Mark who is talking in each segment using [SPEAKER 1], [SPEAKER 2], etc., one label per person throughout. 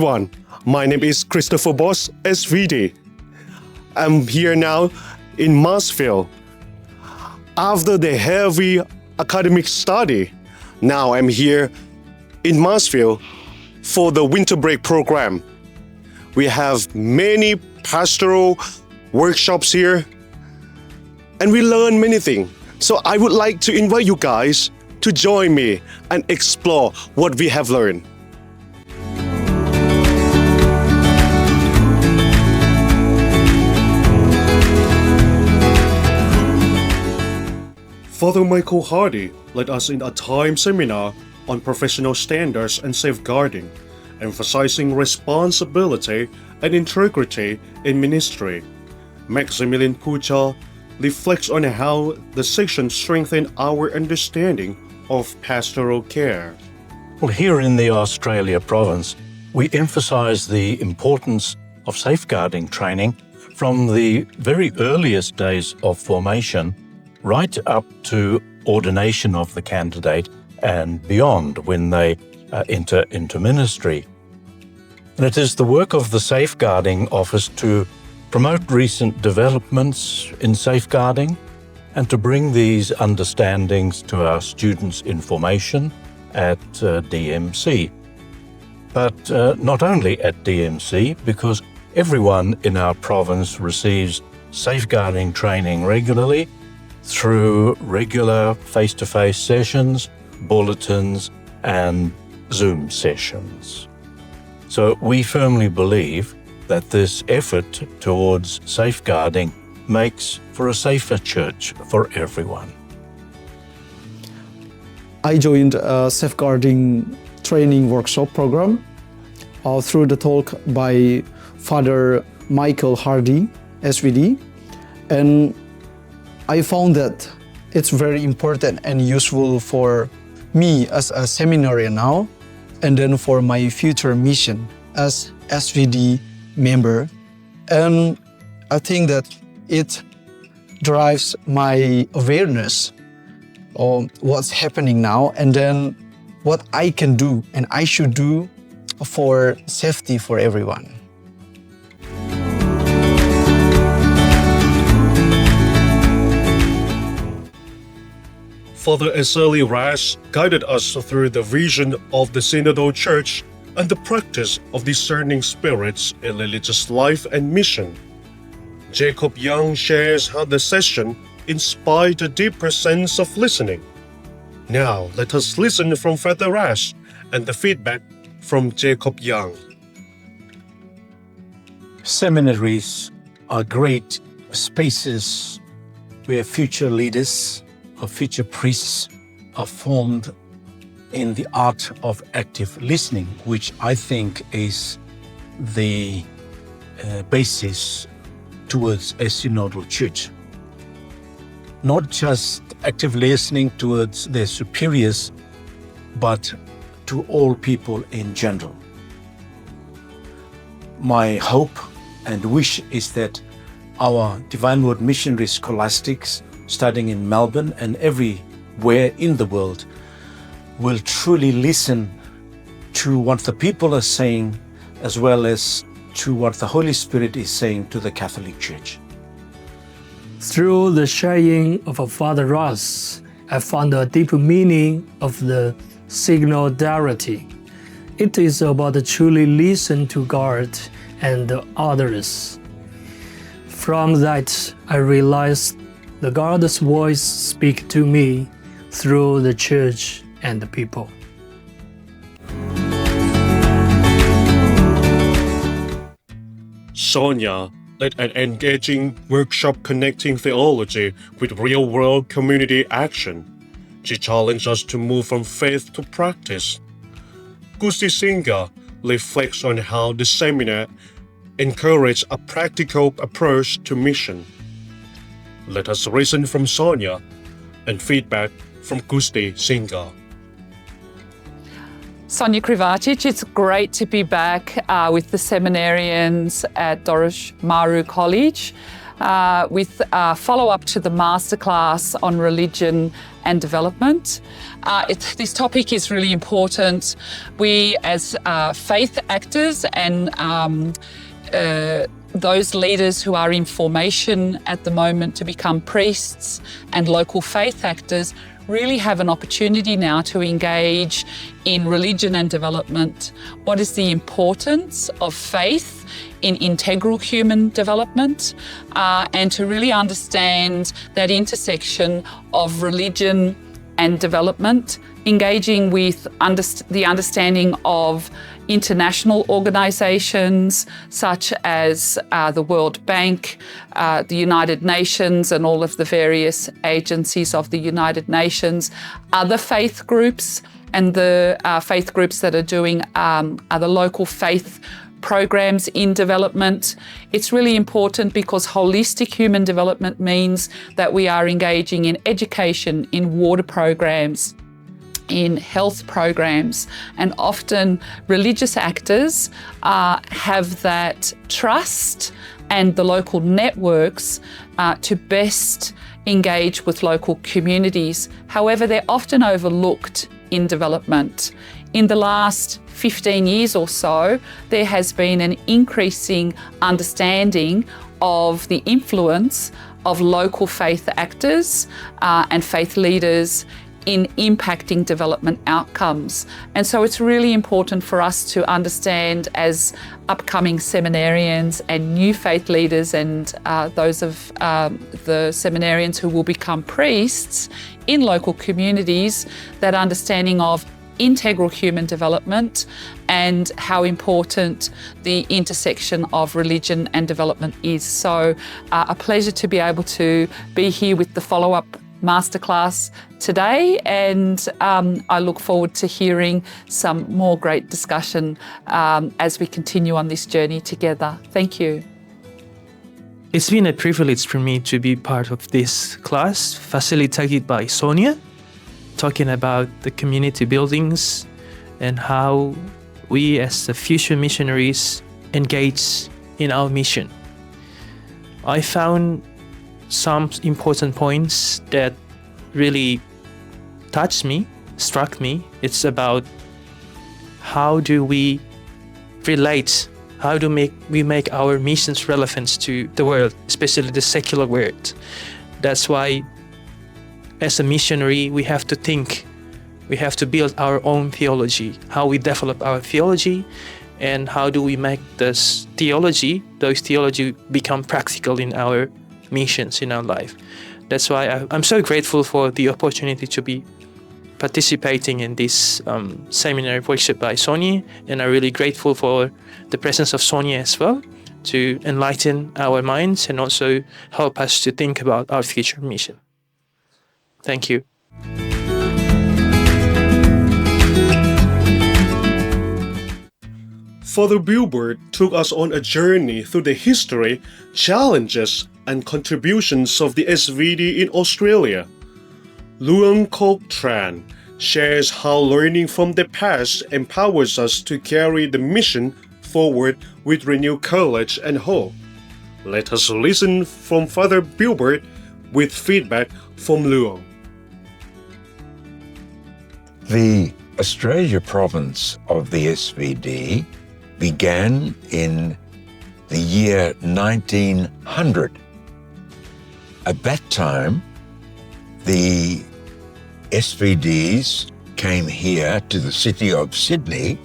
[SPEAKER 1] everyone, my name is Christopher Boss, SVD. I'm here now in Marsfield. After the heavy academic study, now I'm here in Marsfield for the winter break program. We have many pastoral workshops here and we learn many things. So I would like to invite you guys to join me and explore what we have learned. Father Michael Hardy led us in a time seminar on professional standards and safeguarding, emphasizing responsibility and integrity in ministry. Maximilian Pucha reflects on how the section strengthened our understanding of pastoral care.
[SPEAKER 2] Well, here in the Australia province, we emphasize the importance of safeguarding training from the very earliest days of formation right up to ordination of the candidate and beyond when they enter into ministry. And it is the work of the Safeguarding Office to promote recent developments in safeguarding and to bring these understandings to our students in formation at DMC. But not only at DMC, because everyone in our province receives safeguarding training regularly through regular face-to-face sessions, bulletins, and Zoom sessions. So we firmly believe that this effort towards safeguarding makes for a safer church for everyone.
[SPEAKER 3] I joined a safeguarding training workshop program through the talk by Father Michael Hardy, SVD, and I found that it's very important and useful for me as a seminarian now, and then for my future mission as SVD member. And I think that it drives my awareness of what's happening now and then what I can do and I should do for safety for everyone.
[SPEAKER 1] Father Eseli Rash guided us through the vision of the Synodal Church and the practice of discerning spirits in religious life and mission. Jacob Young shares how the session inspired a deeper sense of listening. Now let us listen from Father Rash and the feedback from Jacob Young.
[SPEAKER 2] Seminaries are great spaces where future leaders or future priests are formed in the art of active listening, which I think is the basis towards a synodal church. Not just active listening towards their superiors, but to all people in general. My hope and wish is that our Divine Word missionary scholastics studying in Melbourne and everywhere in the world will truly listen to what the people are saying as well as to what the Holy Spirit is saying to the Catholic Church.
[SPEAKER 4] Through the sharing of Father Ross, I found a deeper meaning of the synodality. It is about to truly listen to God and others. From that, I realized that God's voice speaks to me through the church and the people.
[SPEAKER 1] Sonia led an engaging workshop connecting theology with real-world community action. She challenged us to move from faith to practice. Gusti Singha reflects on how the seminar encouraged a practical approach to mission. Let us listen from Sonia and feedback from Gusti Singha.
[SPEAKER 5] Sonia Krivacic, it's great to be back with the seminarians at Dorosh Maru College. with follow-up to the masterclass on religion and development. This topic is really important. We as faith actors and those leaders who are in formation at the moment to become priests and local faith actors really have an opportunity now to engage in religion and development. What is the importance of faith in integral human development, and to really understand that intersection of religion and development, engaging with the understanding of international organisations such as the World Bank, the United Nations and all of the various agencies of the United Nations, other faith groups and the faith groups that are doing other local faith programs in development. It's really important because holistic human development means that we are engaging in education, in water programs, in health programs, and often religious actors have that trust and the local networks to best engage with local communities. However, they're often overlooked in development. In the last 15 years or so, there has been an increasing understanding of the influence of local faith actors and faith leaders in impacting development outcomes. And so it's really important for us to understand, as upcoming seminarians and new faith leaders and those of the seminarians who will become priests in local communities, that understanding of integral human development and how important the intersection of religion and development is. So a pleasure to be able to be here with the follow-up masterclass today, and I look forward to hearing some more great discussion as we continue on this journey together. Thank you.
[SPEAKER 6] It's been a privilege for me to be part of this class facilitated by Sonia, talking about the community buildings and how we as the future missionaries engage in our mission. I found some important points that really touched me, struck me. It's about how do we relate, how do we make our missions relevant to the world, especially the secular world. That's why as a missionary, we have to think, we have to build our own theology, how we develop our theology, and how do we make those theology become practical in our missions, in our life. That's why I'm so grateful for the opportunity to be participating in this seminar workshop by Sonia, and I'm really grateful for the presence of Sonia as well to enlighten our minds and also help us to think about our future mission. Thank you.
[SPEAKER 1] Father Bilbert took us on a journey through the history, challenges, and contributions of the SVD in Australia. Luong Kok Tran shares how learning from the past empowers us to carry the mission forward with renewed courage and hope. Let us listen from Father Bilbert with feedback from Luong.
[SPEAKER 7] The Australia province of the SVD began in the year 1900. At that time, the SVDs came here to the city of Sydney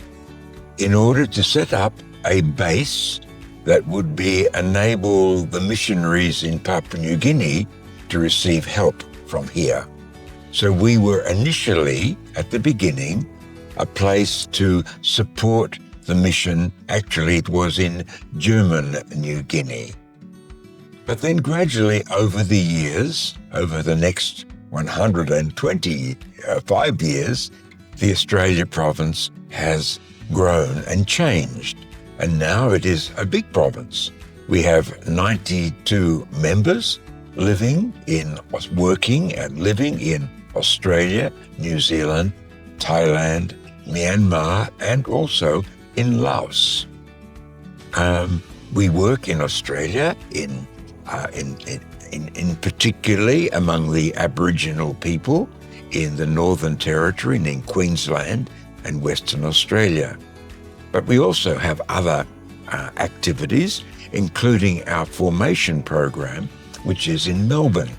[SPEAKER 7] in order to set up a base that would enable the missionaries in Papua New Guinea to receive help from here. So we were initially, at the beginning, a place to support the mission. Actually, it was in German New Guinea. But then gradually over the years, over the next 125 years, the Australia province has grown and changed. And now it is a big province. We have 92 members working and living in Australia, New Zealand, Thailand, Myanmar, and also in Laos. We work in Australia in in particularly among the Aboriginal people in the Northern Territory and in Queensland and Western Australia. But we also have other activities, including our formation program, which is in Melbourne.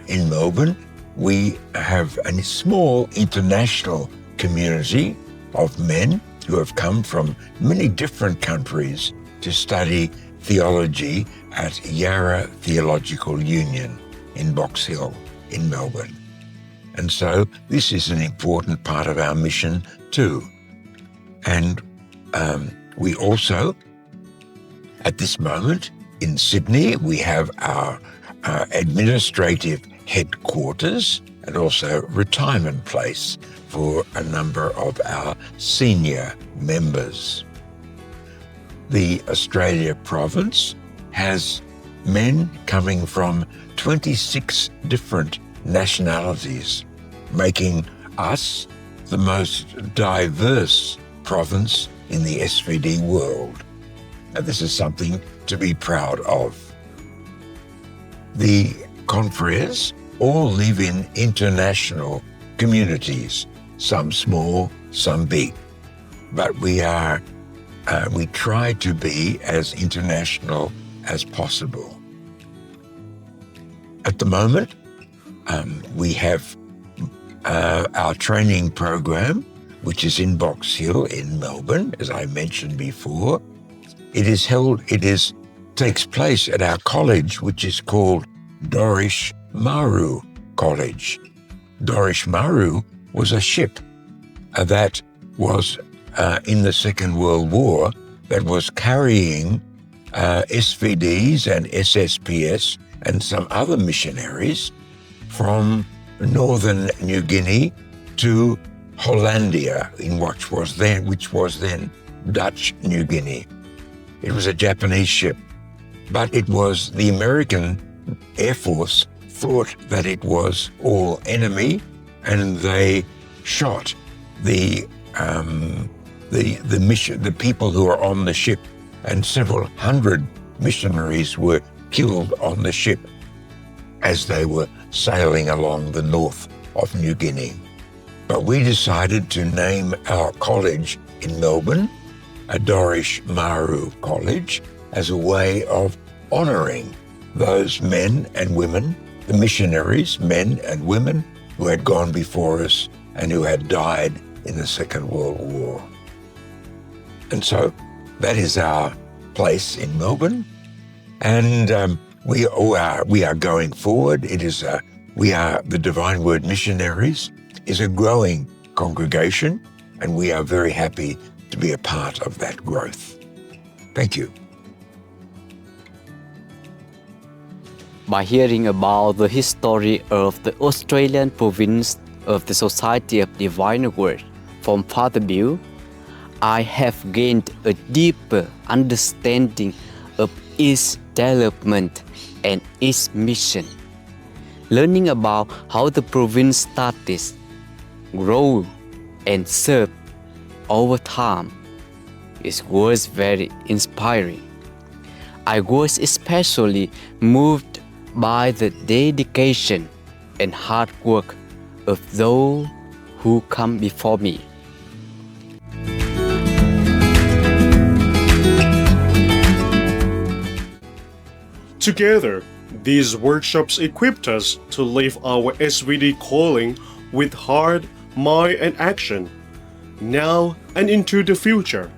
[SPEAKER 7] In Melbourne, we have a small international community of men who have come from many different countries to study theology at Yarra Theological Union in Box Hill in Melbourne. And so this is an important part of our mission too. And we also, at this moment in Sydney, we have our administrative headquarters and also retirement place for a number of our senior members. The Australia province has men coming from 26 different nationalities, making us the most diverse province in the SVD world. And this is something to be proud of. The confreres all live in international communities, some small, some big, but we try to be as international as possible. At the moment, we have our training program, which is in Box Hill in Melbourne, as I mentioned before. It takes place at our college, which is called Dorish Maru College. Dorish Maru was a ship that was in the Second World War that was carrying SVDs and SSPS and some other missionaries from northern New Guinea to Hollandia, which was then Dutch New Guinea. It was a Japanese ship, but it was the American Air Force thought that it was all enemy, and they shot the people who were on the ship, and several hundred missionaries were killed on the ship as they were sailing along the north of New Guinea. But we decided to name our college in Melbourne a Dorish Maru College as a way of honouring those men and women, the missionaries, men and women who had gone before us and who had died in the Second World War. And so that is our place in Melbourne, and we are going forward. We are the Divine Word Missionaries is a growing congregation, and we are very happy to be a part of that growth. Thank you.
[SPEAKER 8] By hearing about the history of the Australian province of the Society of Divine Word from Father Bill, I have gained a deeper understanding of its development and its mission. Learning about how the province started, grew, and served over time, it was very inspiring. I was especially moved by the dedication and hard work of those who come before me.
[SPEAKER 1] Together, these workshops equipped us to live our SVD calling with heart, mind, and action, now and into the future.